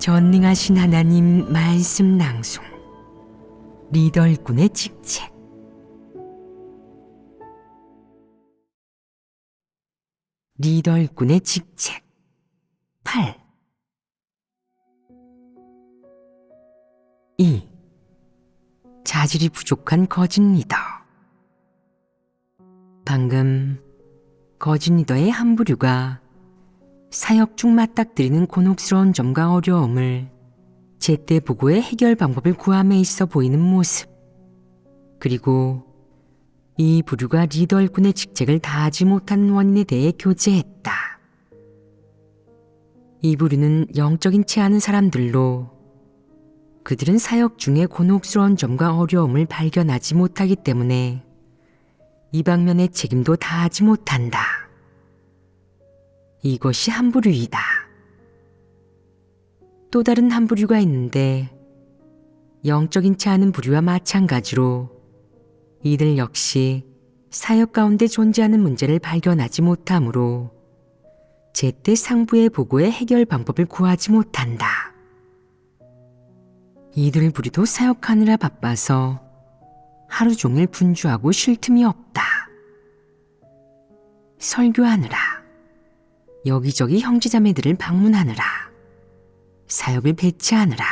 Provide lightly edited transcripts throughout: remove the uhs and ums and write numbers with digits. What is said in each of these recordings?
전능하신 하나님 말씀 낭송 리더 일꾼의 직책. 리더 일꾼의 직책 8. 2. 자질이 부족한 거짓 리더. 방금 거짓 리더의 한 부류가 사역 중 맞닥뜨리는 곤혹스러운 점과 어려움을 제때 보고의 해결 방법을 구함에 있어 보이는 모습, 그리고 이 부류가 리더 일꾼의 직책을 다하지 못한 원인에 대해 교제했다. 이 부류는 영적인 체하는 사람들로 그들은 사역 중에 곤혹스러운 점과 어려움을 발견하지 못하기 때문에 이 방면의 책임도 다하지 못한다. 이것이 한 부류이다. 또 다른 한 부류가 있는데 영적인 체하는 부류와 마찬가지로 이들 역시 사역 가운데 존재하는 문제를 발견하지 못하므로 제때 상부의 보고의 해결 방법을 구하지 못한다. 이들 부류도 사역하느라 바빠서 하루 종일 분주하고 쉴 틈이 없다. 설교하느라, 여기저기 형제자매들을 방문하느라, 사역을 배치하느라,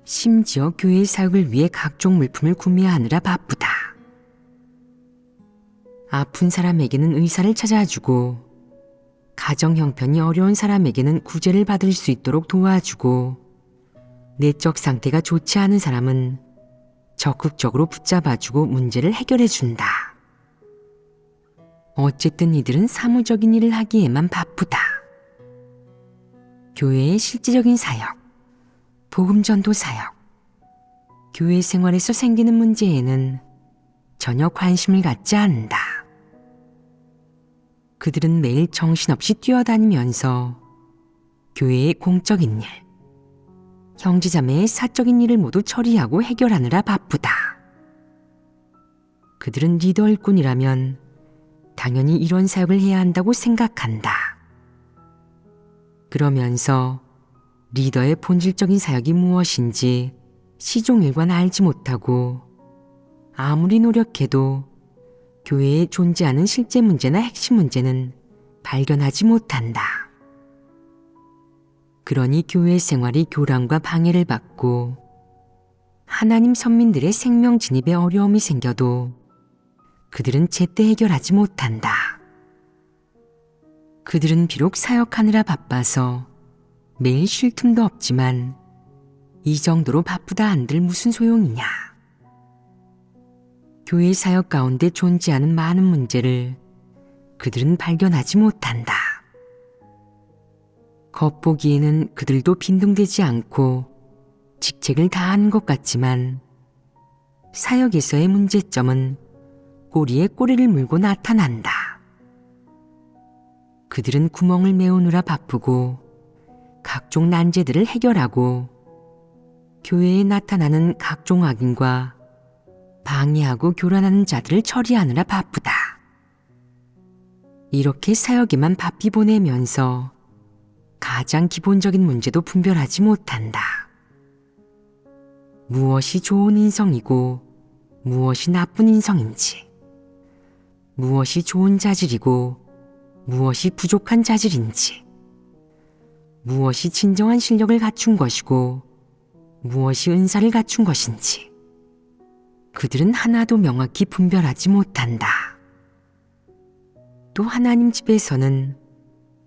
심지어 교회 사역을 위해 각종 물품을 구매하느라 바쁘다. 아픈 사람에게는 의사를 찾아주고, 가정 형편이 어려운 사람에게는 구제를 받을 수 있도록 도와주고, 내적 상태가 좋지 않은 사람은 적극적으로 붙잡아주고 문제를 해결해준다. 어쨌든 이들은 사무적인 일을 하기에만 바쁘다. 교회의 실질적인 사역, 복음전도 사역, 교회 생활에서 생기는 문제에는 전혀 관심을 갖지 않는다. 그들은 매일 정신없이 뛰어다니면서 교회의 공적인 일, 형제자매의 사적인 일을 모두 처리하고 해결하느라 바쁘다. 그들은 리더 일꾼이라면 당연히 이런 사역을 해야 한다고 생각한다. 그러면서 리더의 본질적인 사역이 무엇인지 시종일관 알지 못하고 아무리 노력해도 교회에 존재하는 실제 문제나 핵심 문제는 발견하지 못한다. 그러니 교회 생활이 교란과 방해를 받고 하나님 선민들의 생명 진입에 어려움이 생겨도 그들은 제때 해결하지 못한다. 그들은 비록 사역하느라 바빠서 매일 쉴 틈도 없지만 이 정도로 바쁘다 한들 무슨 소용이냐. 교회 사역 가운데 존재하는 많은 문제를 그들은 발견하지 못한다. 겉보기에는 그들도 빈둥대지 않고 직책을 다하는 것 같지만 사역에서의 문제점은 꼬리에 꼬리를 물고 나타난다. 그들은 구멍을 메우느라 바쁘고 각종 난제들을 해결하고 교회에 나타나는 각종 악인과 방해하고 교란하는 자들을 처리하느라 바쁘다. 이렇게 사역에만 바삐 보내면서 가장 기본적인 문제도 분별하지 못한다. 무엇이 좋은 인성이고 무엇이 나쁜 인성인지, 무엇이 좋은 자질이고 무엇이 부족한 자질인지, 무엇이 진정한 실력을 갖춘 것이고 무엇이 은사를 갖춘 것인지 그들은 하나도 명확히 분별하지 못한다. 또 하나님 집에서는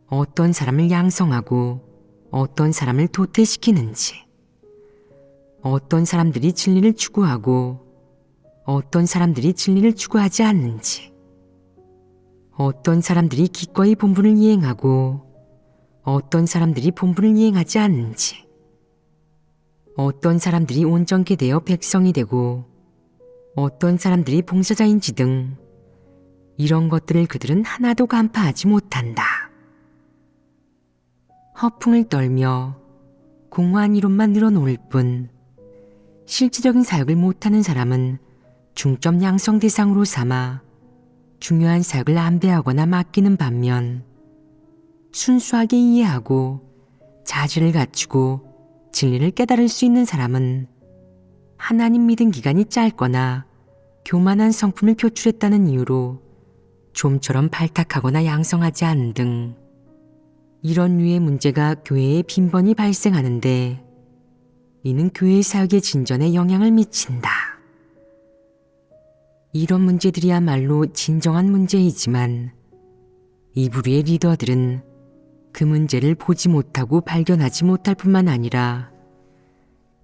어떤 사람을 양성하고 어떤 사람을 도태시키는지, 어떤 사람들이 진리를 추구하고 어떤 사람들이 진리를 추구하지 않는지, 어떤 사람들이 기꺼이 본분을 이행하고 어떤 사람들이 본분을 이행하지 않는지, 어떤 사람들이 온전케 되어 백성이 되고 어떤 사람들이 봉사자인지 등 이런 것들을 그들은 하나도 간파하지 못한다. 허풍을 떨며 공허한 이론만 늘어놓을 뿐 실질적인 사역을 못하는 사람은 중점 양성 대상으로 삼아 중요한 사역을 안배하거나 맡기는 반면 순수하게 이해하고 자질을 갖추고 진리를 깨달을 수 있는 사람은 하나님 믿은 기간이 짧거나 교만한 성품을 표출했다는 이유로 좀처럼 발탁하거나 양성하지 않은 등 이런 류의 문제가 교회에 빈번히 발생하는데 이는 교회 사역의 진전에 영향을 미친다. 이런 문제들이야말로 진정한 문제이지만 이 부류의 리더들은 그 문제를 보지 못하고 발견하지 못할 뿐만 아니라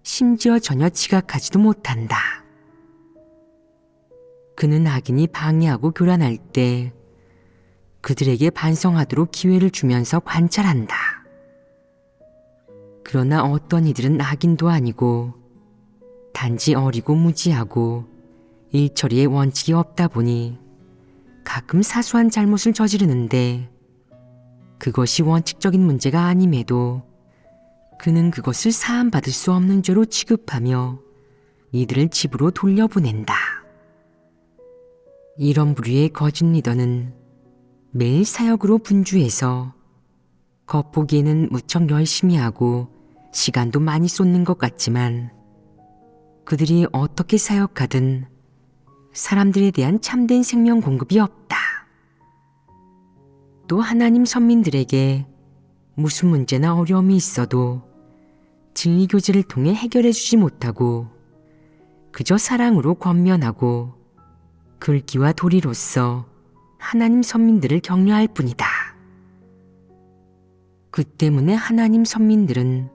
심지어 전혀 지각하지도 못한다. 그는 악인이 방해하고 교란할 때 그들에게 반성하도록 기회를 주면서 관찰한다. 그러나 어떤 이들은 악인도 아니고 단지 어리고 무지하고 일처리에 원칙이 없다 보니 가끔 사소한 잘못을 저지르는데 그것이 원칙적인 문제가 아님에도 그는 그것을 사함받을 수 없는 죄로 취급하며 이들을 집으로 돌려보낸다. 이런 부류의 거짓 리더는 매일 사역으로 분주해서 겉보기에는 무척 열심히 하고 시간도 많이 쏟는 것 같지만 그들이 어떻게 사역하든 사람들에 대한 참된 생명 공급이 없다. 또 하나님 선민들에게 무슨 문제나 어려움이 있어도 진리 교제를 통해 해결해 주지 못하고 그저 사랑으로 권면하고 글귀와 도리로서 하나님 선민들을 격려할 뿐이다. 그 때문에 하나님 선민들은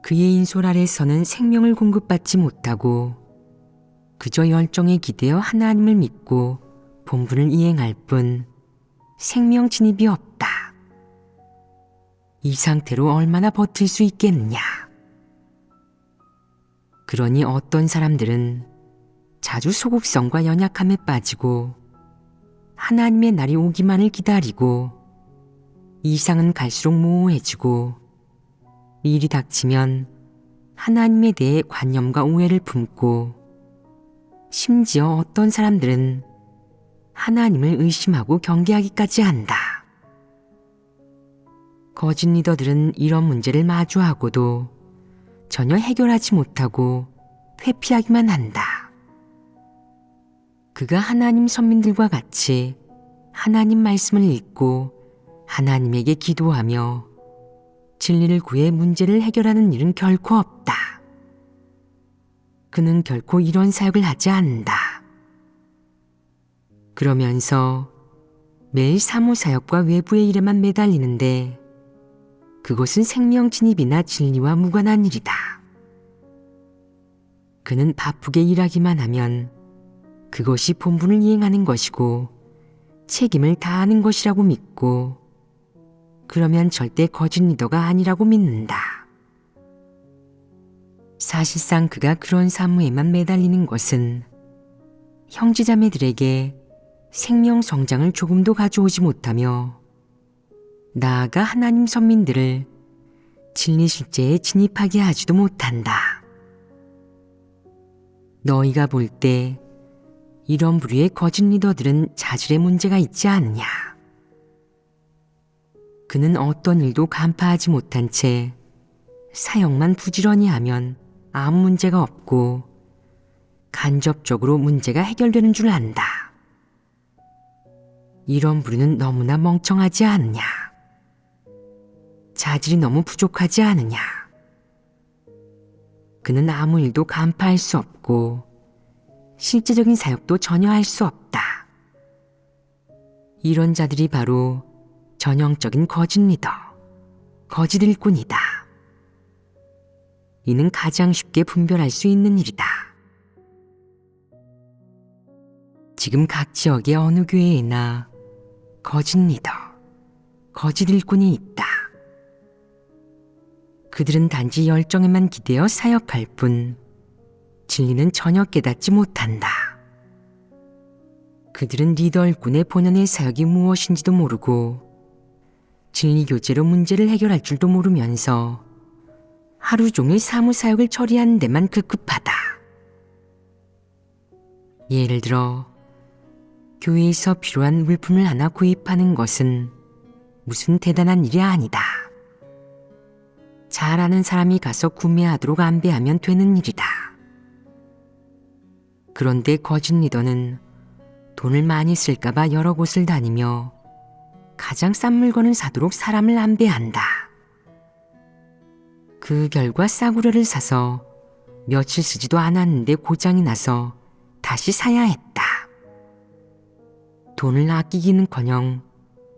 그의 인솔 아래서는 생명을 공급받지 못하고 그저 열정에 기대어 하나님을 믿고 본분을 이행할 뿐 생명 진입이 없다. 이 상태로 얼마나 버틸 수 있겠느냐. 그러니 어떤 사람들은 자주 소극성과 연약함에 빠지고 하나님의 날이 오기만을 기다리고 이상은 갈수록 모호해지고 일이 닥치면 하나님에 대해 관념과 오해를 품고 심지어 어떤 사람들은 하나님을 의심하고 경계하기까지 한다. 거짓 리더들은 이런 문제를 마주하고도 전혀 해결하지 못하고 회피하기만 한다. 그가 하나님 선민들과 같이 하나님 말씀을 읽고 하나님에게 기도하며 진리를 구해 문제를 해결하는 일은 결코 없다. 그는 결코 이런 사역을 하지 않는다. 그러면서 매일 사모사역과 외부의 일에만 매달리는데 그것은 생명 진입이나 진리와 무관한 일이다. 그는 바쁘게 일하기만 하면 그것이 본분을 이행하는 것이고 책임을 다하는 것이라고 믿고 그러면 절대 거짓 리더가 아니라고 믿는다. 사실상 그가 그런 사무에만 매달리는 것은 형제자매들에게 생명 성장을 조금도 가져오지 못하며 나아가 하나님 선민들을 진리 실제에 진입하게 하지도 못한다. 너희가 볼 때 이런 부류의 거짓 리더들은 자질에 문제가 있지 않느냐. 그는 어떤 일도 간파하지 못한 채 사역만 부지런히 하면 아무 문제가 없고 간접적으로 문제가 해결되는 줄 안다. 이런 부류는 너무나 멍청하지 않느냐. 자질이 너무 부족하지 않느냐. 그는 아무 일도 간파할 수 없고 실제적인 사역도 전혀 할 수 없다. 이런 자들이 바로 전형적인 거짓 리더, 거짓 일꾼이다. 이는 가장 쉽게 분별할 수 있는 일이다. 지금 각 지역의 어느 교회에나 거짓 리더, 거짓 일꾼이 있다. 그들은 단지 열정에만 기대어 사역할 뿐 진리는 전혀 깨닫지 못한다. 그들은 리더 일꾼의 본연의 사역이 무엇인지도 모르고 진리 교제로 문제를 해결할 줄도 모르면서 하루 종일 사무사역을 처리하는 데만 급급하다. 예를 들어 교회에서 필요한 물품을 하나 구입하는 것은 무슨 대단한 일이 아니다. 잘 아는 사람이 가서 구매하도록 안배하면 되는 일이다. 그런데 거짓 리더는 돈을 많이 쓸까봐 여러 곳을 다니며 가장 싼 물건을 사도록 사람을 안배한다. 그 결과 싸구려를 사서 며칠 쓰지도 않았는데 고장이 나서 다시 사야 했다. 돈을 아끼기는커녕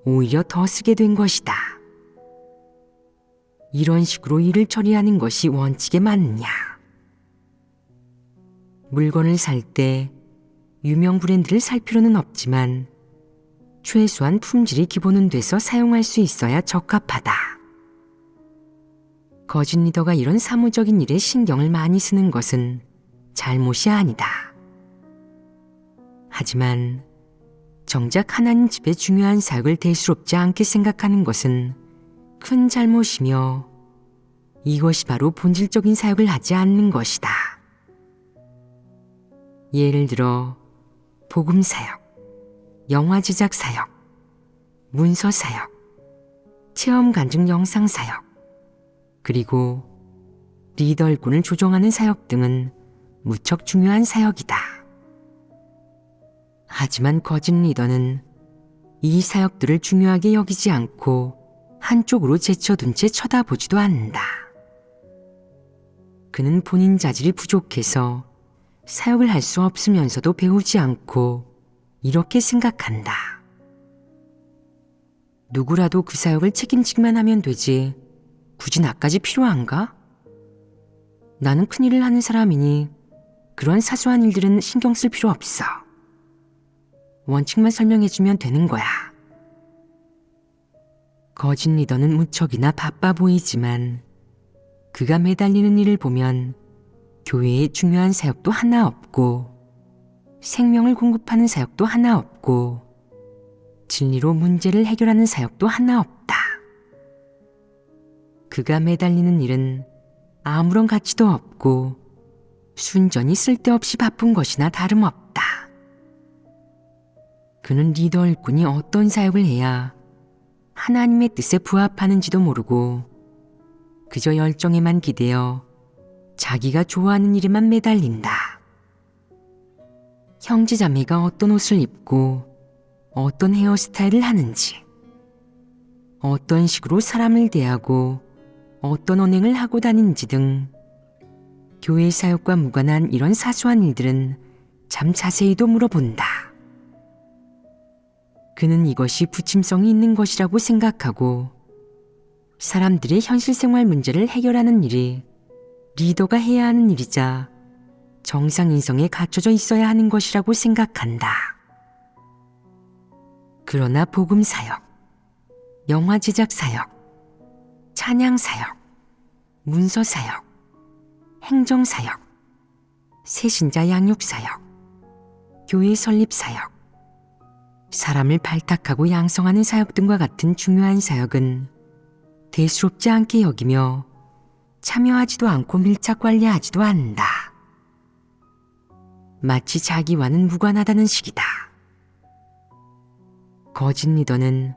오히려 더 쓰게 된 것이다. 이런 식으로 일을 처리하는 것이 원칙에 맞느냐? 물건을 살 때 유명 브랜드를 살 필요는 없지만 최소한 품질이 기본은 돼서 사용할 수 있어야 적합하다. 거짓 리더가 이런 사무적인 일에 신경을 많이 쓰는 것은 잘못이 아니다. 하지만 정작 하나님 집의 중요한 사역을 대수롭지 않게 생각하는 것은 큰 잘못이며 이것이 바로 본질적인 사역을 하지 않는 것이다. 예를 들어 복음 사역, 영화 제작 사역, 문서 사역, 체험 간증 영상 사역, 그리고 리더 일꾼을 조정하는 사역 등은 무척 중요한 사역이다. 하지만 거짓 리더는 이 사역들을 중요하게 여기지 않고 한쪽으로 제쳐둔 채 쳐다보지도 않는다. 그는 본인 자질이 부족해서 사역을 할 수 없으면서도 배우지 않고 이렇게 생각한다. 누구라도 그 사역을 책임지기만 하면 되지 굳이 나까지 필요한가? 나는 큰일을 하는 사람이니 그런 사소한 일들은 신경 쓸 필요 없어. 원칙만 설명해주면 되는 거야. 거짓 리더는 무척이나 바빠 보이지만 그가 매달리는 일을 보면 교회에 중요한 사역도 하나 없고 생명을 공급하는 사역도 하나 없고 진리로 문제를 해결하는 사역도 하나 없다. 그가 매달리는 일은 아무런 가치도 없고 순전히 쓸데없이 바쁜 것이나 다름없다. 그는 리더 일꾼이 어떤 사역을 해야 하나님의 뜻에 부합하는지도 모르고 그저 열정에만 기대어 자기가 좋아하는 일에만 매달린다. 형제자매가 어떤 옷을 입고 어떤 헤어스타일을 하는지, 어떤 식으로 사람을 대하고 어떤 언행을 하고 다니는지 등 교회 사역과 무관한 이런 사소한 일들은 참 자세히도 물어본다. 그는 이것이 부침성이 있는 것이라고 생각하고 사람들의 현실 생활 문제를 해결하는 일이 리더가 해야 하는 일이자 정상 인성에 갖춰져 있어야 하는 것이라고 생각한다. 그러나 복음 사역, 영화 제작 사역, 찬양 사역, 문서 사역, 행정 사역, 새신자 양육 사역, 교회 설립 사역, 사람을 발탁하고 양성하는 사역 등과 같은 중요한 사역은 대수롭지 않게 여기며 참여하지도 않고 밀착 관리하지도 않는다. 마치 자기와는 무관하다는 식이다. 거짓 리더는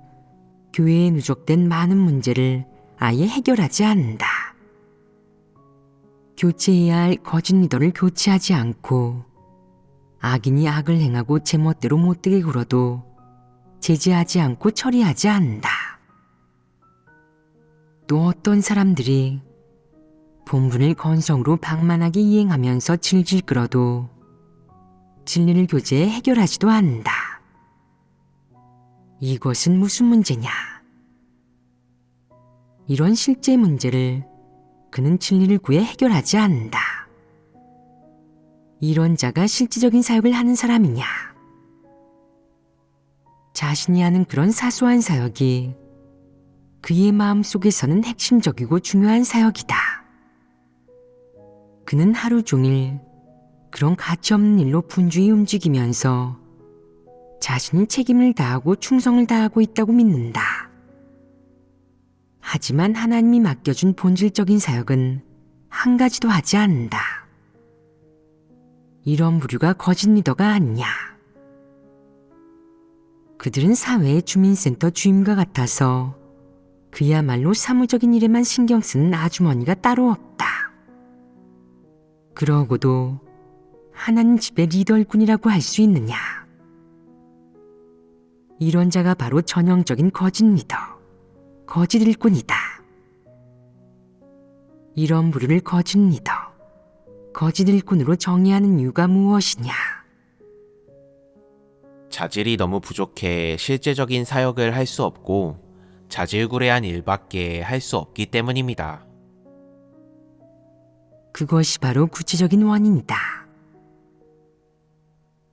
교회에 누적된 많은 문제를 아예 해결하지 않는다. 교체해야 할 거짓 리더를 교체하지 않고 악인이 악을 행하고 제멋대로 못되게 굴어도 제재하지 않고 처리하지 않는다. 또 어떤 사람들이 본분을 건성으로 방만하게 이행하면서 질질 끌어도 진리를 교제해 해결하지도 않는다. 이것은 무슨 문제냐? 이런 실제 문제를 그는 진리를 구해 해결하지 않는다. 이런 자가 실질적인 사역을 하는 사람이냐? 자신이 하는 그런 사소한 사역이 그의 마음속에서는 핵심적이고 중요한 사역이다. 그는 하루 종일 그런 가치없는 일로 분주히 움직이면서 자신이 책임을 다하고 충성을 다하고 있다고 믿는다. 하지만 하나님이 맡겨준 본질적인 사역은 한 가지도 하지 않는다. 이런 부류가 거짓 리더가 아니냐. 그들은 사회의 주민센터 주임과 같아서 그야말로 사무적인 일에만 신경 쓰는 아주머니가 따로 없다. 그러고도 하나님 집의 리더일꾼이라고 할 수 있느냐? 이런 자가 바로 전형적인 거짓 리더, 거짓 일꾼이다. 이런 부류를 거짓 리더, 거짓 일꾼으로 정의하는 이유가 무엇이냐? 자질이 너무 부족해 실제적인 사역을 할 수 없고 자질구레한 일밖에 할 수 없기 때문입니다. 그것이 바로 구체적인 원인이다.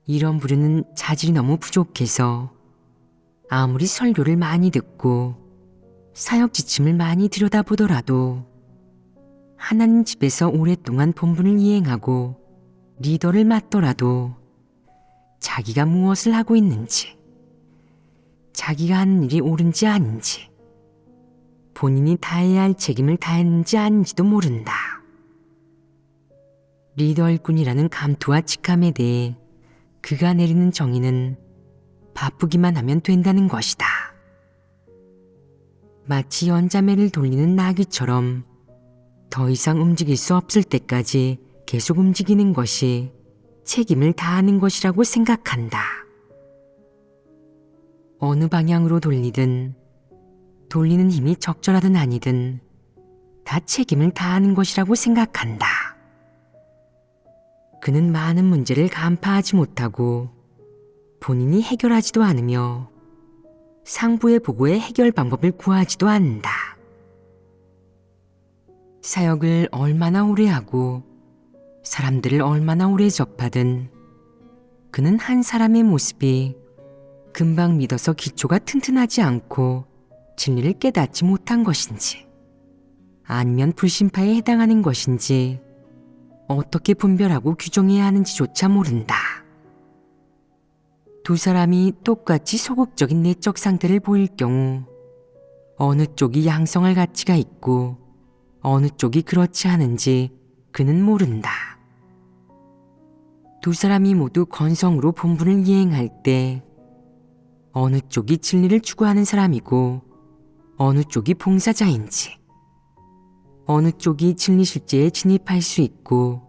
이런 부류는 자질이 너무 부족해서 아무리 설교를 많이 듣고 사역 지침을 많이 들여다보더라도 하나님 집에서 오랫동안 본분을 이행하고 리더를 맡더라도 자기가 무엇을 하고 있는지, 자기가 하는 일이 옳은지 아닌지, 본인이 다해야 할 책임을 다했는지 아닌지도 모른다. 리더일꾼이라는 감투와 직함에 대해 그가 내리는 정의는 바쁘기만 하면 된다는 것이다. 마치 연자매를 돌리는 나귀처럼 더 이상 움직일 수 없을 때까지 계속 움직이는 것이 책임을 다하는 것이라고 생각한다. 어느 방향으로 돌리든 돌리는 힘이 적절하든 아니든 다 책임을 다하는 것이라고 생각한다. 그는 많은 문제를 간파하지 못하고 본인이 해결하지도 않으며 상부의 보고의 해결 방법을 구하지도 않는다. 사역을 얼마나 오래 하고 사람들을 얼마나 오래 접하든 그는 한 사람의 모습이 금방 믿어서 기초가 튼튼하지 않고 진리를 깨닫지 못한 것인지 아니면 불신파에 해당하는 것인지 어떻게 분별하고 규정해야 하는지조차 모른다. 두 사람이 똑같이 소극적인 내적 상태를 보일 경우 어느 쪽이 양성할 가치가 있고 어느 쪽이 그렇지 않은지 그는 모른다. 두 사람이 모두 건성으로 본분을 이행할 때 어느 쪽이 진리를 추구하는 사람이고 어느 쪽이 봉사자인지, 어느 쪽이 진리 실제에 진입할 수 있고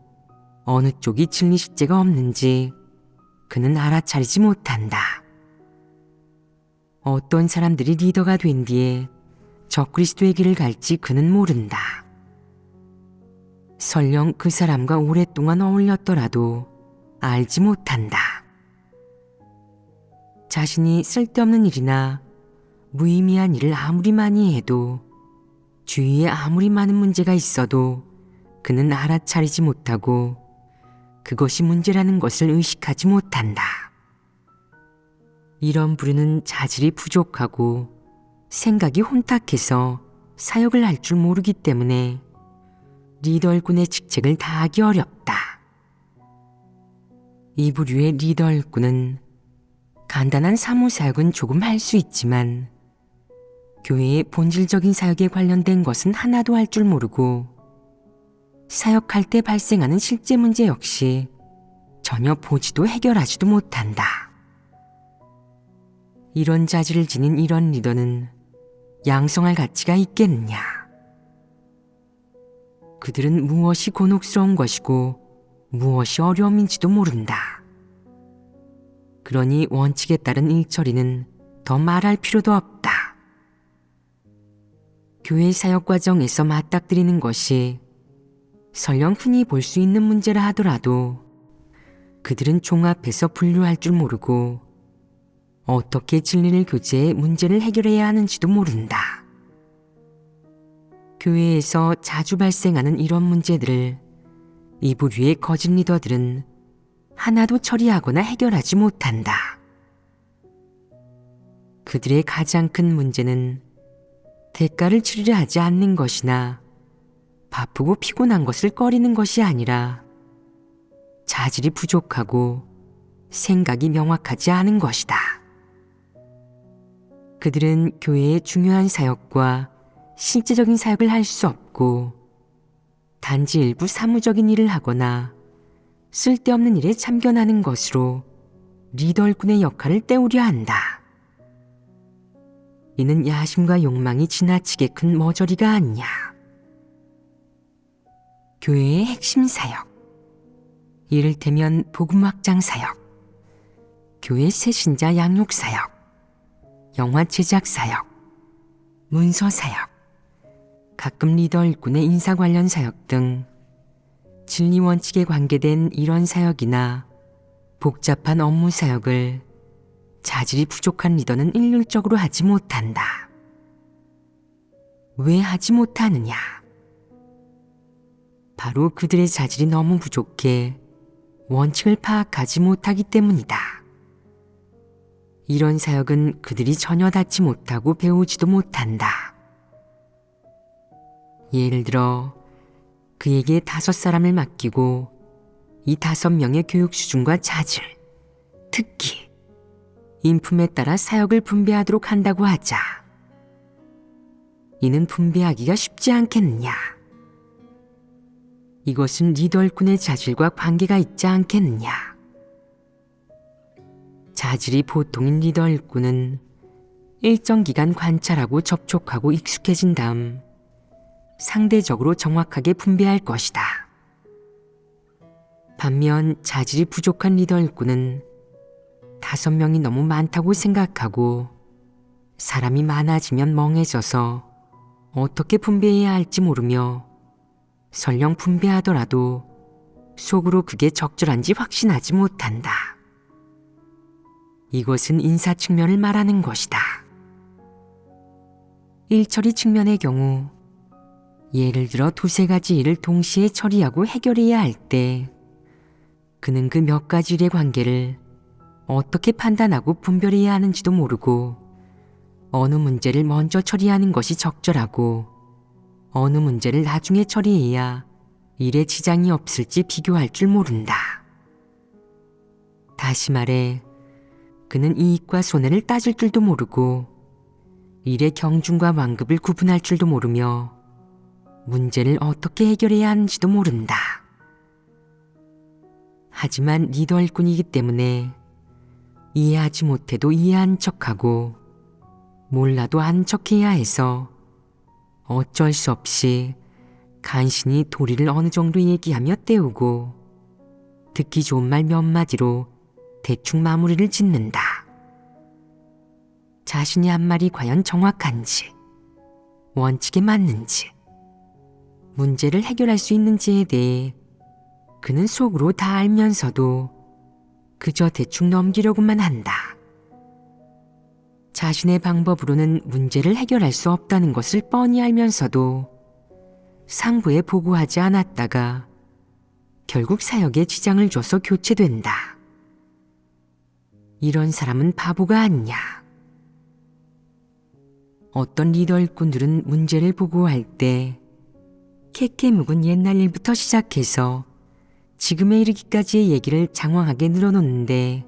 어느 쪽이 진리 실제가 없는지 그는 알아차리지 못한다. 어떤 사람들이 리더가 된 뒤에 적그리스도의 길을 갈지 그는 모른다. 설령 그 사람과 오랫동안 어울렸더라도 알지 못한다. 자신이 쓸데없는 일이나 무의미한 일을 아무리 많이 해도 주위에 아무리 많은 문제가 있어도 그는 알아차리지 못하고 그것이 문제라는 것을 의식하지 못한다. 이런 부류는 자질이 부족하고 생각이 혼탁해서 사역을 할 줄 모르기 때문에 리더일꾼의 직책을 다하기 어렵다. 이 부류의 리더일꾼은 간단한 사무사역은 조금 할 수 있지만 교회의 본질적인 사역에 관련된 것은 하나도 할 줄 모르고 사역할 때 발생하는 실제 문제 역시 전혀 보지도 해결하지도 못한다. 이런 자질을 지닌 이런 리더는 양성할 가치가 있겠느냐? 그들은 무엇이 곤혹스러운 것이고 무엇이 어려움인지도 모른다. 그러니 원칙에 따른 일처리는 더 말할 필요도 없다. 교회 사역 과정에서 맞닥뜨리는 것이 설령 흔히 볼 수 있는 문제라 하더라도 그들은 종합해서 분류할 줄 모르고 어떻게 진리를 교제해 문제를 해결해야 하는지도 모른다. 교회에서 자주 발생하는 이런 문제들을 이 부류의 거짓 리더들은 하나도 처리하거나 해결하지 못한다. 그들의 가장 큰 문제는 대가를 치르려 하지 않는 것이나 바쁘고 피곤한 것을 꺼리는 것이 아니라 자질이 부족하고 생각이 명확하지 않은 것이다. 그들은 교회의 중요한 사역과 실제적인 사역을 할 수 없고 단지 일부 사무적인 일을 하거나 쓸데없는 일에 참견하는 것으로 리더일꾼의 역할을 때우려 한다. 이는 야심과 욕망이 지나치게 큰 머저리가 아니냐. 교회의 핵심 사역, 이를테면 복음 확장 사역, 교회 새신자 양육 사역, 영화 제작 사역, 문서 사역, 가끔 리더 일꾼의 인사 관련 사역 등 진리 원칙에 관계된 이런 사역이나 복잡한 업무 사역을 자질이 부족한 리더는 일률적으로 하지 못한다. 왜 하지 못하느냐? 바로 그들의 자질이 너무 부족해 원칙을 파악하지 못하기 때문이다. 이런 사역은 그들이 전혀 닿지 못하고 배우지도 못한다. 예를 들어 그에게 5사람을 맡기고 이 5명의 교육 수준과 자질, 특기, 인품에 따라 사역을 분배하도록 한다고 하자. 이는 분배하기가 쉽지 않겠느냐? 이것은 리더 일꾼의 자질과 관계가 있지 않겠느냐? 자질이 보통인 리더 일꾼은 일정 기간 관찰하고 접촉하고 익숙해진 다음 상대적으로 정확하게 분배할 것이다. 반면 자질이 부족한 리더 일꾼은 5명이 너무 많다고 생각하고 사람이 많아지면 멍해져서 어떻게 분배해야 할지 모르며 설령 분배하더라도 속으로 그게 적절한지 확신하지 못한다. 이것은 인사 측면을 말하는 것이다. 일처리 측면의 경우 예를 들어 2-3가지 일을 동시에 처리하고 해결해야 할 때 그는 그 몇 가지 일의 관계를 어떻게 판단하고 분별해야 하는지도 모르고 어느 문제를 먼저 처리하는 것이 적절하고 어느 문제를 나중에 처리해야 일에 지장이 없을지 비교할 줄 모른다. 다시 말해 그는 이익과 손해를 따질 줄도 모르고 일의 경중과 완급을 구분할 줄도 모르며 문제를 어떻게 해결해야 하는지도 모른다. 하지만 리더 일꾼이기 때문에 이해하지 못해도 이해한 척하고 몰라도 아는 척해야 해서 어쩔 수 없이 간신히 도리를 어느 정도 얘기하며 때우고 듣기 좋은 말 몇 마디로 대충 마무리를 짓는다. 자신이 한 말이 과연 정확한지, 원칙에 맞는지, 문제를 해결할 수 있는지에 대해 그는 속으로 다 알면서도 그저 대충 넘기려고만 한다. 자신의 방법으로는 문제를 해결할 수 없다는 것을 뻔히 알면서도 상부에 보고하지 않았다가 결국 사역에 지장을 줘서 교체된다. 이런 사람은 바보가 아니냐. 어떤 리더 일꾼들은 문제를 보고할 때 캐캐 묵은 옛날 일부터 시작해서 지금에 이르기까지의 얘기를 장황하게 늘어놓는데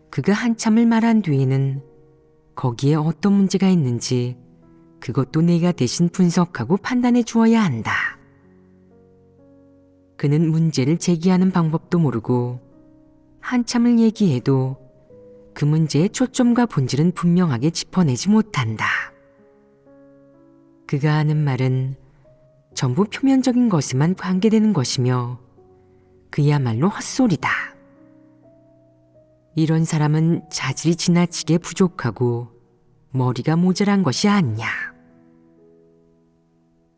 그가 한참을 말한 뒤에는 거기에 어떤 문제가 있는지 그것도 내가 대신 분석하고 판단해 주어야 한다. 그는 문제를 제기하는 방법도 모르고 한참을 얘기해도 그 문제의 초점과 본질은 분명하게 짚어내지 못한다. 그가 하는 말은 전부 표면적인 것에만 관계되는 것이며 그야말로 헛소리다. 이런 사람은 자질이 지나치게 부족하고 머리가 모자란 것이 아니냐.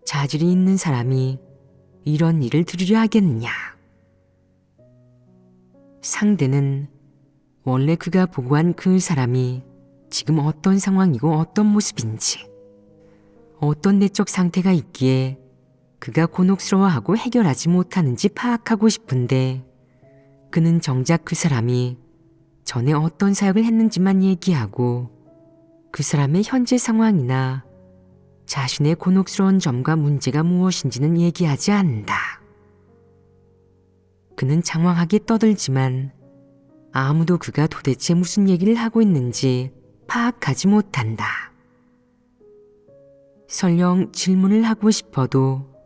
자질이 있는 사람이 이런 일을 들으려 하겠느냐. 상대는 원래 그가 보고한 그 사람이 지금 어떤 상황이고 어떤 모습인지, 어떤 내적 상태가 있기에 그가 곤혹스러워하고 해결하지 못하는지 파악하고 싶은데 그는 정작 그 사람이 전에 어떤 사역을 했는지만 얘기하고 그 사람의 현재 상황이나 자신의 곤혹스러운 점과 문제가 무엇인지는 얘기하지 않는다. 그는 장황하게 떠들지만 아무도 그가 도대체 무슨 얘기를 하고 있는지 파악하지 못한다. 설령 질문을 하고 싶어도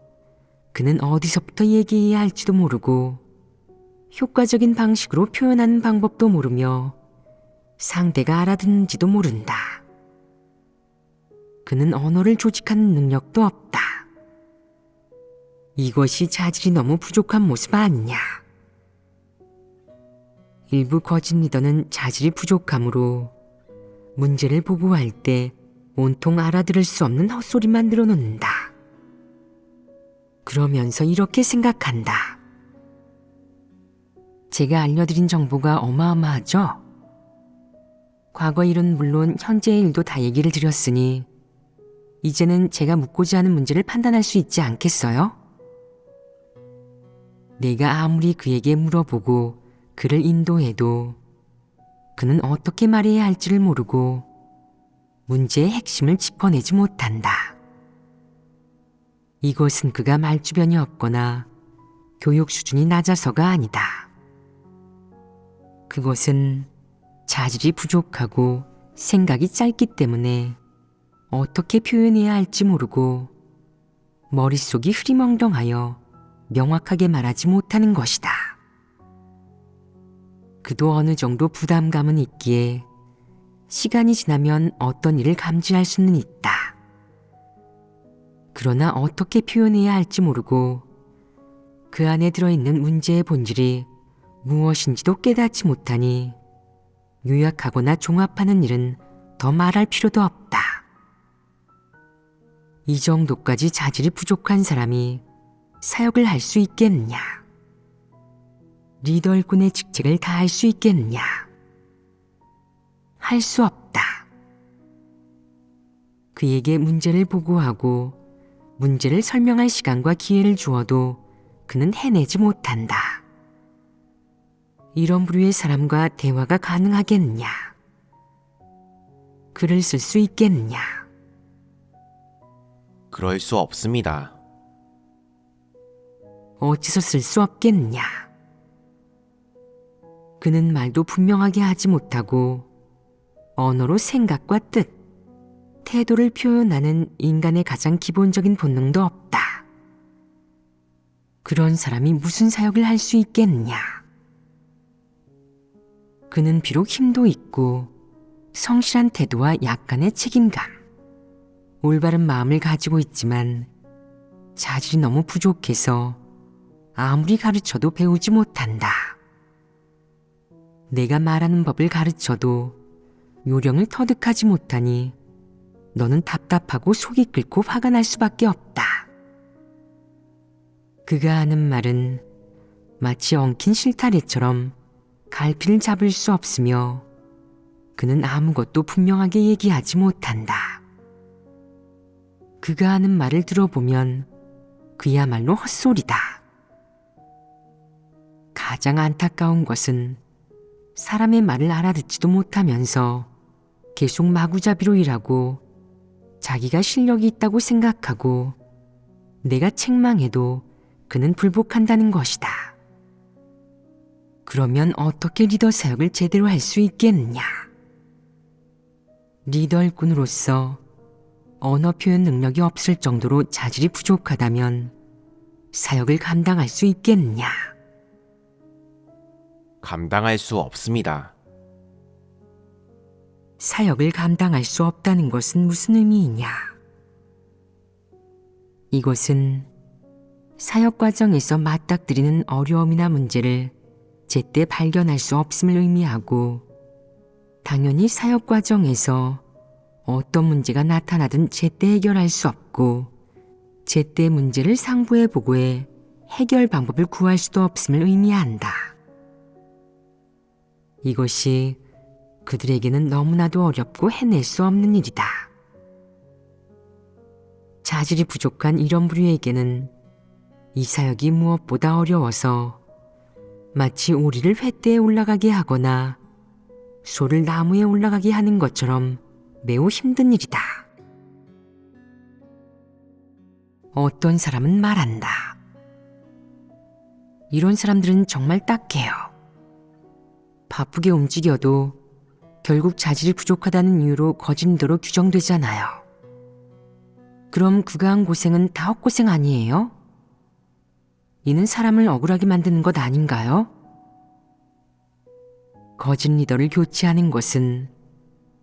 그는 어디서부터 얘기해야 할지도 모르고 효과적인 방식으로 표현하는 방법도 모르며 상대가 알아듣는지도 모른다. 그는 언어를 조직하는 능력도 없다. 이것이 자질이 너무 부족한 모습 아니냐. 일부 거짓 리더는 자질이 부족하므로 문제를 보고할 때 온통 알아들을 수 없는 헛소리만 늘어놓는다. 그러면서 이렇게 생각한다. 제가 알려드린 정보가 어마어마하죠? 과거 일은 물론 현재의 일도 다 얘기를 드렸으니 이제는 제가 묻고자 하는 문제를 판단할 수 있지 않겠어요? 내가 아무리 그에게 물어보고 그를 인도해도 그는 어떻게 말해야 할지를 모르고 문제의 핵심을 짚어내지 못한다. 이것은 그가 말주변이 없거나 교육 수준이 낮아서가 아니다. 그것은 자질이 부족하고 생각이 짧기 때문에 어떻게 표현해야 할지 모르고 머릿속이 흐리멍덩하여 명확하게 말하지 못하는 것이다. 그도 어느 정도 부담감은 있기에 시간이 지나면 어떤 일을 감지할 수는 있다. 그러나 어떻게 표현해야 할지 모르고 그 안에 들어있는 문제의 본질이 무엇인지도 깨닫지 못하니 요약하거나 종합하는 일은 더 말할 필요도 없다. 이 정도까지 자질이 부족한 사람이 사역을 할 수 있겠느냐? 리더 일꾼의 직책을 다할 수 있겠느냐? 할 수 없다. 그에게 문제를 보고하고 문제를 설명할 시간과 기회를 주어도 그는 해내지 못한다. 이런 부류의 사람과 대화가 가능하겠느냐? 글을 쓸 수 있겠느냐? 그럴 수 없습니다. 어째서 쓸 수 없겠느냐? 그는 말도 분명하게 하지 못하고 언어로 생각과 뜻, 태도를 표현하는 인간의 가장 기본적인 본능도 없다. 그런 사람이 무슨 사역을 할 수 있겠느냐? 그는 비록 힘도 있고 성실한 태도와 약간의 책임감, 올바른 마음을 가지고 있지만 자질이 너무 부족해서 아무리 가르쳐도 배우지 못한다. 내가 말하는 법을 가르쳐도 요령을 터득하지 못하니 너는 답답하고 속이 끓고 화가 날 수밖에 없다. 그가 하는 말은 마치 엉킨 실타래처럼 갈피를 잡을 수 없으며 그는 아무것도 분명하게 얘기하지 못한다. 그가 하는 말을 들어보면 그야말로 헛소리다. 가장 안타까운 것은 사람의 말을 알아듣지도 못하면서 계속 마구잡이로 일하고 자기가 실력이 있다고 생각하고 내가 책망해도 그는 불복한다는 것이다. 그러면 어떻게 리더 사역을 제대로 할 수 있겠느냐? 리더 일꾼으로서 언어 표현 능력이 없을 정도로 자질이 부족하다면 사역을 감당할 수 있겠느냐? 감당할 수 없습니다. 사역을 감당할 수 없다는 것은 무슨 의미이냐? 이것은 사역 과정에서 맞닥뜨리는 어려움이나 문제를 제때 발견할 수 없음을 의미하고, 당연히 사역 과정에서 어떤 문제가 나타나든 제때 해결할 수 없고 제때 문제를 상부에 보고해 해결 방법을 구할 수도 없음을 의미한다. 이것이 그들에게는 너무나도 어렵고 해낼 수 없는 일이다. 자질이 부족한 이런 부류에게는 이 사역이 무엇보다 어려워서 마치 오리를 횃대에 올라가게 하거나 소를 나무에 올라가게 하는 것처럼 매우 힘든 일이다. 어떤 사람은 말한다. 이런 사람들은 정말 딱해요. 바쁘게 움직여도 결국 자질이 부족하다는 이유로 거짓도로 규정되잖아요. 그럼 그가 한 고생은 다 헛고생 아니에요? 이는 사람을 억울하게 만드는 것 아닌가요? 거짓 리더를 교체하는 것은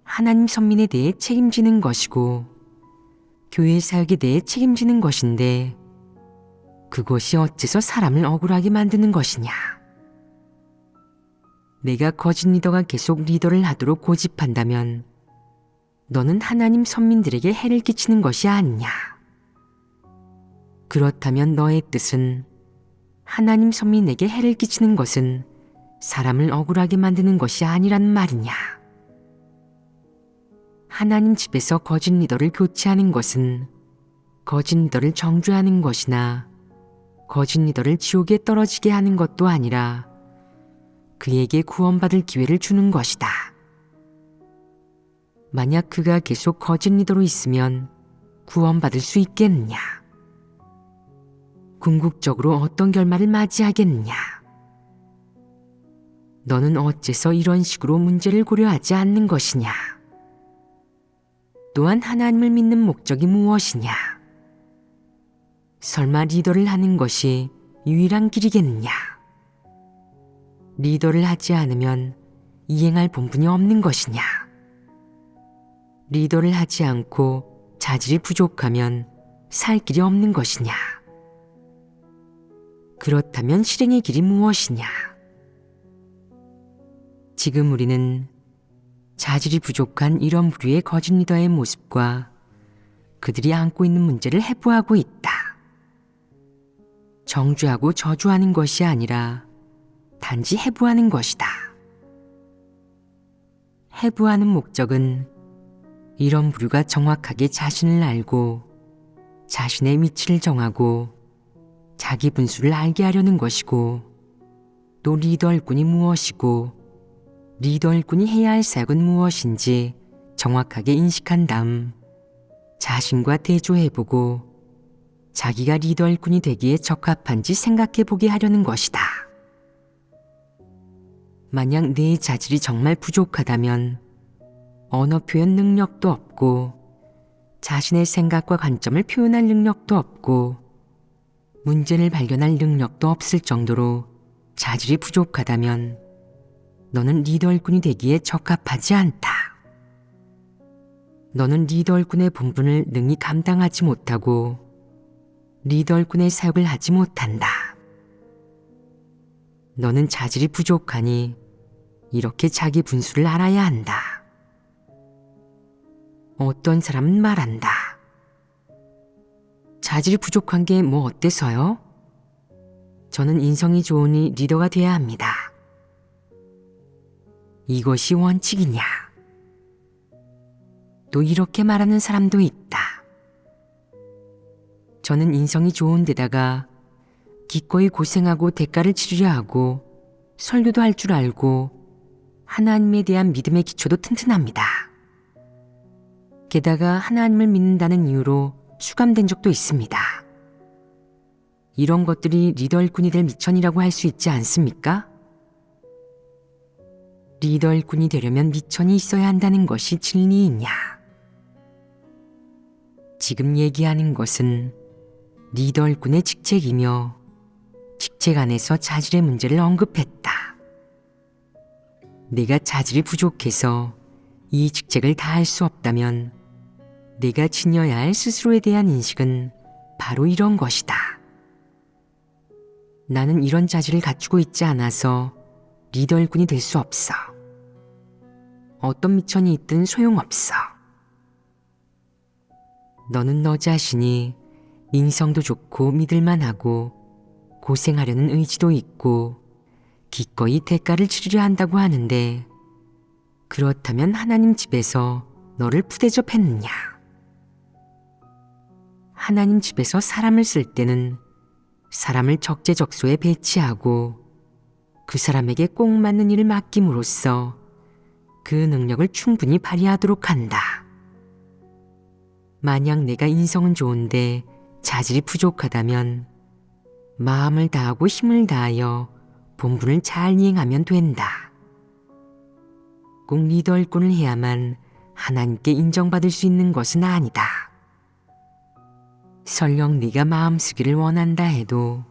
하나님 선민에 대해 책임지는 것이고 교회 사역에 대해 책임지는 것인데 그것이 어째서 사람을 억울하게 만드는 것이냐. 내가 거짓 리더가 계속 리더를 하도록 고집한다면 너는 하나님 선민들에게 해를 끼치는 것이 아니냐. 그렇다면 너의 뜻은 하나님 선민에게 해를 끼치는 것은 사람을 억울하게 만드는 것이 아니란 말이냐. 하나님 집에서 거짓 리더를 교체하는 것은 거짓 리더를 정죄하는 것이나 거짓 리더를 지옥에 떨어지게 하는 것도 아니라 그에게 구원받을 기회를 주는 것이다. 만약 그가 계속 거짓 리더로 있으면 구원받을 수 있겠느냐? 궁극적으로 어떤 결말을 맞이하겠느냐? 너는 어째서 이런 식으로 문제를 고려하지 않는 것이냐? 또한 하나님을 믿는 목적이 무엇이냐? 설마 리더를 하는 것이 유일한 길이겠느냐? 리더를 하지 않으면 이행할 본분이 없는 것이냐? 리더를 하지 않고 자질이 부족하면 살 길이 없는 것이냐? 그렇다면 실행의 길이 무엇이냐? 지금 우리는 자질이 부족한 이런 부류의 거짓 리더의 모습과 그들이 안고 있는 문제를 해부하고 있다. 정죄하고 저주하는 것이 아니라 단지 해부하는 것이다. 해부하는 목적은 이런 부류가 정확하게 자신을 알고 자신의 위치를 정하고 자기 분수를 알게 하려는 것이고, 또 리더 일꾼이 무엇이고 리더 일꾼이 해야 할 사역은 무엇인지 정확하게 인식한 다음 자신과 대조해보고 자기가 리더 일꾼이 되기에 적합한지 생각해보게 하려는 것이다. 만약 내 자질이 정말 부족하다면 언어 표현 능력도 없고 자신의 생각과 관점을 표현할 능력도 없고 문제를 발견할 능력도 없을 정도로 자질이 부족하다면 너는 리더 일꾼이 되기에 적합하지 않다. 너는 리더 일꾼의 본분을 능히 감당하지 못하고 리더 일꾼의 사역을 하지 못한다. 너는 자질이 부족하니 이렇게 자기 분수를 알아야 한다. 어떤 사람은 말한다. 자질이 부족한 게 뭐 어때서요? 저는 인성이 좋으니 리더가 돼야 합니다. 이것이 원칙이냐? 또 이렇게 말하는 사람도 있다. 저는 인성이 좋은 데다가 기꺼이 고생하고 대가를 치르려 하고 설교도 할 줄 알고 하나님에 대한 믿음의 기초도 튼튼합니다. 게다가 하나님을 믿는다는 이유로 수감된 적도 있습니다. 이런 것들이 리더 일꾼이 될 미천이라고 할 수 있지 않습니까? 리더 일꾼이 되려면 미천이 있어야 한다는 것이 진리이냐? 지금 얘기하는 것은 리더 일꾼의 직책이며 직책 안에서 자질의 문제를 언급했다. 내가 자질이 부족해서 이 직책을 다할 수 없다면 내가 지녀야 할 스스로에 대한 인식은 바로 이런 것이다. 나는 이런 자질을 갖추고 있지 않아서 리더 일꾼이 될 수 없어. 어떤 미천이 있든 소용없어. 너는 너 자신이 인성도 좋고 믿을만하고 고생하려는 의지도 있고 기꺼이 대가를 치르려 한다고 하는데, 그렇다면 하나님 집에서 너를 푸대접했느냐? 하나님 집에서 사람을 쓸 때는 사람을 적재적소에 배치하고 그 사람에게 꼭 맞는 일을 맡김으로써 그 능력을 충분히 발휘하도록 한다. 만약 내가 인성은 좋은데 자질이 부족하다면 마음을 다하고 힘을 다하여 본분을 잘 이행하면 된다. 꼭 리더 일꾼을 해야만 하나님께 인정받을 수 있는 것은 아니다. 설령 네가 마음 쓰기를 원한다 해도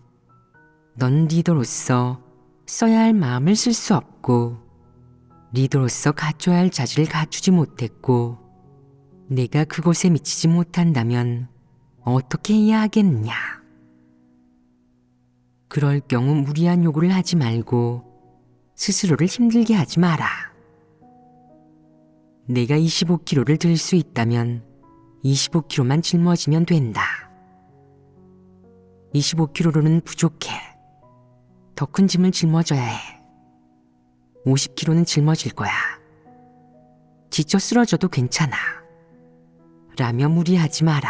넌 리더로서 써야 할 마음을 쓸 수 없고 리더로서 갖춰야 할 자질을 갖추지 못했고 내가 그곳에 미치지 못한다면 어떻게 해야 하겠느냐? 그럴 경우 무리한 요구를 하지 말고 스스로를 힘들게 하지 마라. 내가 25kg를 들 수 있다면 25kg만 짊어지면 된다. 25kg로는 부족해. 더 큰 짐을 짊어져야 해. 50kg는 짊어질 거야. 지쳐 쓰러져도 괜찮아. 라며 무리하지 마라.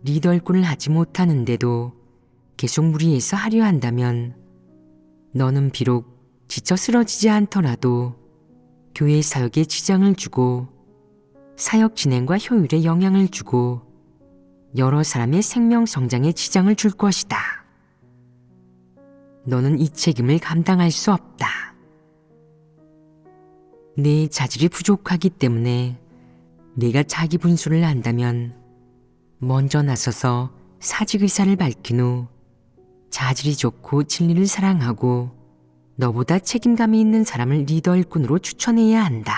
리더 일꾼을 하지 못하는데도 계속 무리해서 하려 한다면 너는 비록 지쳐 쓰러지지 않더라도 교회 사역에 지장을 주고 사역 진행과 효율에 영향을 주고 여러 사람의 생명 성장에 지장을 줄 것이다. 너는 이 책임을 감당할 수 없다. 내 자질이 부족하기 때문에 내가 자기 분수를 한다면 먼저 나서서 사직 의사를 밝힌 후 자질이 좋고 진리를 사랑하고 너보다 책임감이 있는 사람을 리더 일꾼으로 추천해야 한다.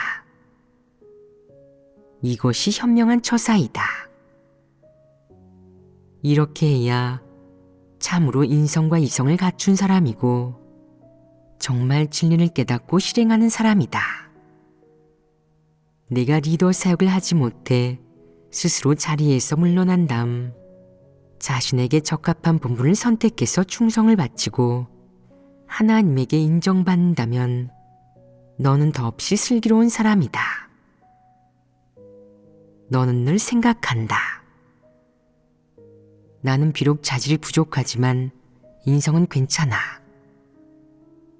이것이 현명한 처사이다. 이렇게 해야 참으로 인성과 이성을 갖춘 사람이고 정말 진리를 깨닫고 실행하는 사람이다. 내가 리더 사역을 하지 못해 스스로 자리에서 물러난 다음 자신에게 적합한 본분을 선택해서 충성을 바치고 하나님에게 인정받는다면 너는 더없이 슬기로운 사람이다. 너는 늘 생각한다. 나는 비록 자질이 부족하지만 인성은 괜찮아.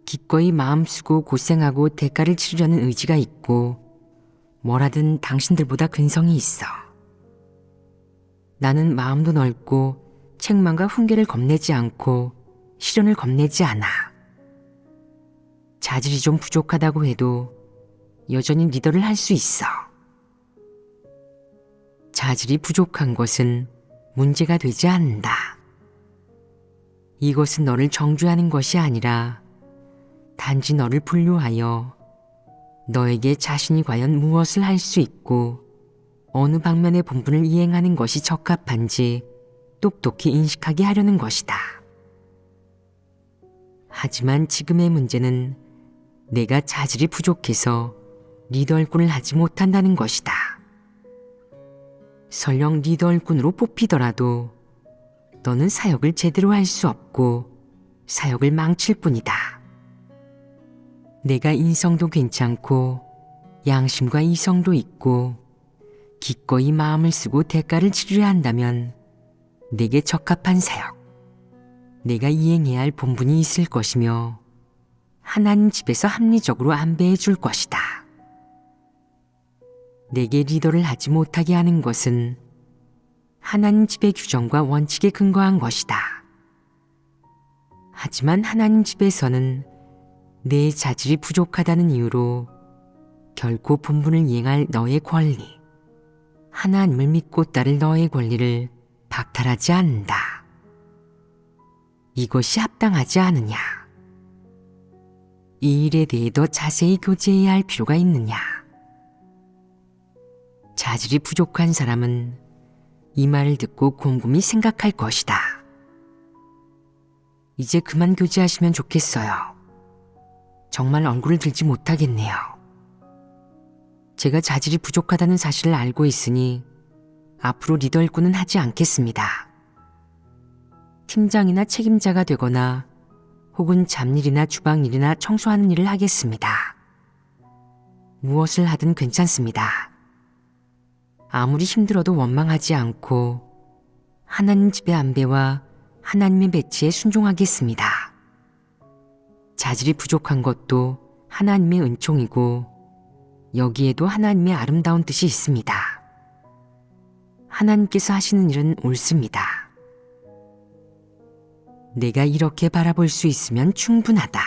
기꺼이 마음 쓰고 고생하고 대가를 치르려는 의지가 있고 뭐라든 당신들보다 근성이 있어. 나는 마음도 넓고 책망과 훈계를 겁내지 않고 시련을 겁내지 않아. 자질이 좀 부족하다고 해도 여전히 리더를 할 수 있어. 자질이 부족한 것은 문제가 되지 않는다. 이것은 너를 정죄하는 것이 아니라 단지 너를 분류하여 너에게 자신이 과연 무엇을 할 수 있고 어느 방면의 본분을 이행하는 것이 적합한지 똑똑히 인식하게 하려는 것이다. 하지만 지금의 문제는 내가 자질이 부족해서 리더 일꾼을 하지 못한다는 것이다. 설령 리더 일꾼으로 뽑히더라도 너는 사역을 제대로 할 수 없고 사역을 망칠 뿐이다. 내가 인성도 괜찮고 양심과 이성도 있고 기꺼이 마음을 쓰고 대가를 치르려 한다면 내게 적합한 사역, 내가 이행해야 할 본분이 있을 것이며 하나님 집에서 합리적으로 안배해 줄 것이다. 내게 리더를 하지 못하게 하는 것은 하나님 집의 규정과 원칙에 근거한 것이다. 하지만 하나님 집에서는 내 자질이 부족하다는 이유로 결코 본분을 이행할 너의 권리, 하나님을 믿고 따를 너의 권리를 박탈하지 않는다. 이것이 합당하지 않으냐? 이 일에 대해 더 자세히 교제해야 할 필요가 있느냐? 자질이 부족한 사람은 이 말을 듣고 곰곰이 생각할 것이다. 이제 그만 교제하시면 좋겠어요. 정말 얼굴을 들지 못하겠네요. 제가 자질이 부족하다는 사실을 알고 있으니 앞으로 리더 일꾼은 하지 않겠습니다. 팀장이나 책임자가 되거나 혹은 잡일이나 주방일이나 청소하는 일을 하겠습니다. 무엇을 하든 괜찮습니다. 아무리 힘들어도 원망하지 않고 하나님 집의 안배와 하나님의 배치에 순종하겠습니다. 자질이 부족한 것도 하나님의 은총이고 여기에도 하나님의 아름다운 뜻이 있습니다. 하나님께서 하시는 일은 옳습니다. 내가 이렇게 바라볼 수 있으면 충분하다.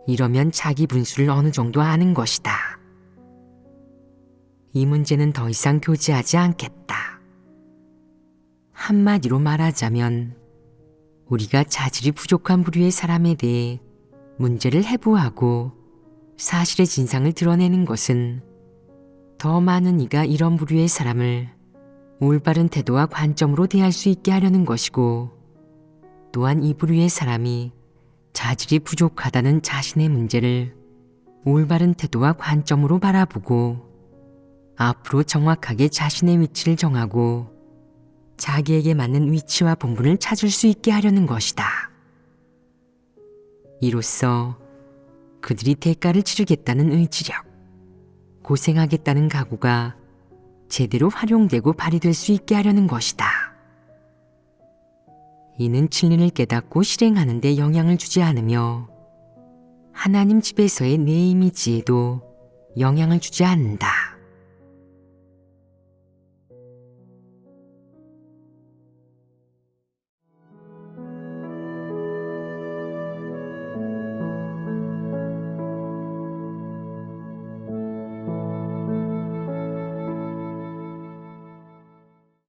이러면 자기 분수를 어느 정도 아는 것이다. 이 문제는 더 이상 교제하지 않겠다. 한마디로 말하자면 우리가 자질이 부족한 부류의 사람에 대해 문제를 해부하고 사실의 진상을 드러내는 것은 더 많은 이가 이런 부류의 사람을 올바른 태도와 관점으로 대할 수 있게 하려는 것이고, 또한 이 부류의 사람이 자질이 부족하다는 자신의 문제를 올바른 태도와 관점으로 바라보고 앞으로 정확하게 자신의 위치를 정하고 자기에게 맞는 위치와 본분을 찾을 수 있게 하려는 것이다. 이로써 그들이 대가를 치르겠다는 의지력, 고생하겠다는 각오가 제대로 활용되고 발휘될 수 있게 하려는 것이다. 이는 진리를 깨닫고 실행하는 데 영향을 주지 않으며 하나님 집에서의 내 이미지에도 영향을 주지 않는다.